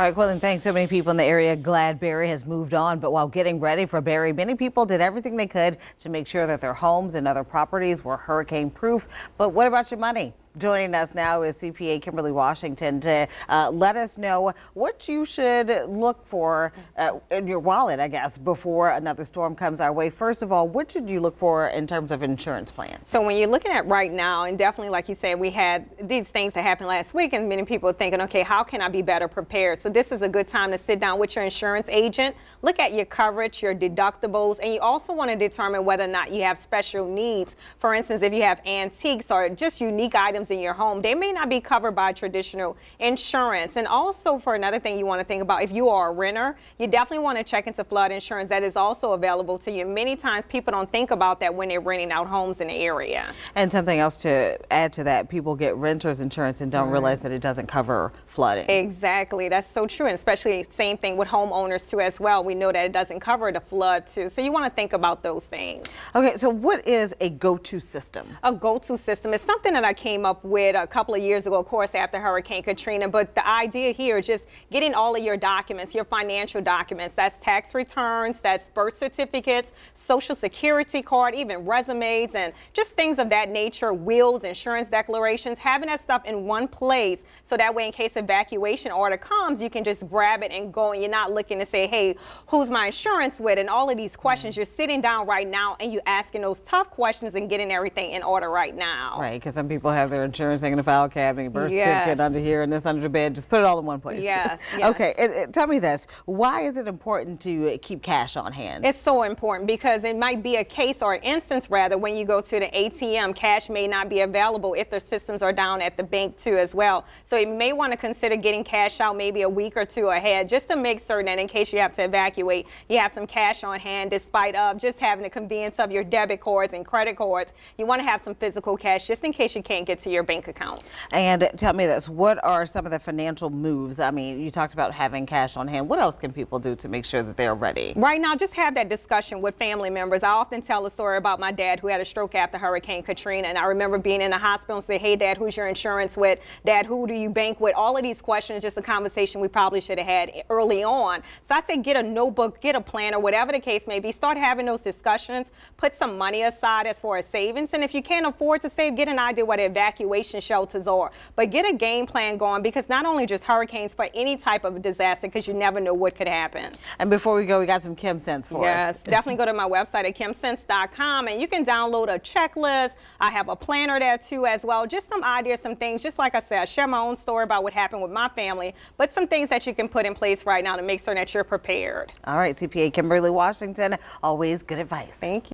All right, Quillen, thanks. So many people in the area glad Barry has moved on, but while getting ready for Barry, many people did everything they could to make sure that their homes and other properties were hurricane proof. But what about your money? Joining us now is CPA Kimberly Washington to let us know what you should look for in your wallet, I guess, before another storm comes our way. First of all, what should you look for in terms of insurance plans? So when you're looking at right now, and definitely like you said, we had these things that happened last week, and many people are thinking, okay, how can I be better prepared? So this is a good time to sit down with your insurance agent, look at your coverage, your deductibles, and you also want to determine whether or not you have special needs. For instance, if you have antiques or just unique items in your home, they may not be covered by traditional insurance. And also, for another thing you want to think about, if you are a renter, you definitely want to check into flood insurance. That is also available to you. Many times people don't think about that when they're renting out homes in the area. And something else to add to that, people get renter's insurance and don't realize that it doesn't cover flooding. Exactly, that's so true, and especially same thing with homeowners too as well. We know that it doesn't cover the flood too, so you want to think about those things. Okay, so what is a go-to system? A go-to system is something that I came up with a couple of years ago, of course, after Hurricane Katrina. But the idea here is just getting all of your documents, your financial documents. That's tax returns, that's birth certificates, social security card, even resumes, and just things of that nature, wills, insurance declarations, having that stuff in one place. So that way, in case evacuation order comes, you can just grab it and go, and you're not looking to say, hey, who's my insurance with? And all of these questions, you're sitting down right now and you're asking those tough questions and getting everything in order right now. Right, because some people have their insurance in a file cabinet, birth certificate under here and this under the bed. Just put it all in one place. Yes. Okay, tell me this. Why is it important to keep cash on hand? It's so important because it might be a case or an instance, rather, when you go to the ATM, cash may not be available if their systems are down at the bank too as well. So you may want to consider getting cash out maybe a week or two ahead, just to make certain that in case you have to evacuate, you have some cash on hand, despite of just having the convenience of your debit cards and credit cards. You want to have some physical cash just in case you can't get to your bank account. And tell me this, what are some of the financial moves? I mean, you talked about having cash on hand. What else can people do to make sure that they're ready? Right now, just have that discussion with family members. I often tell a story about my dad who had a stroke after Hurricane Katrina, and I remember being in the hospital and say, hey, Dad, who's your insurance with? Dad, who do you bank with? All of these questions, just a conversation we probably should have had early on. So I say get a notebook, get a planner, whatever the case may be. Start having those discussions. Put some money aside as far as savings. And if you can't afford to save, get an idea what evacuation shelters are. But get a game plan going, because not only just hurricanes, but any type of disaster, because you never know what could happen. And before we go, we got some Kim Sense for us. Yes, definitely go to my website at kimsense.com, and you can download a checklist. I have a planner there too as well. Just some ideas, some things. Just like I said, I share my own story about what happened with my family, but some things that you can put in place right now to make sure that you're prepared. All right, CPA Kimberly Washington, always good advice. Thank you.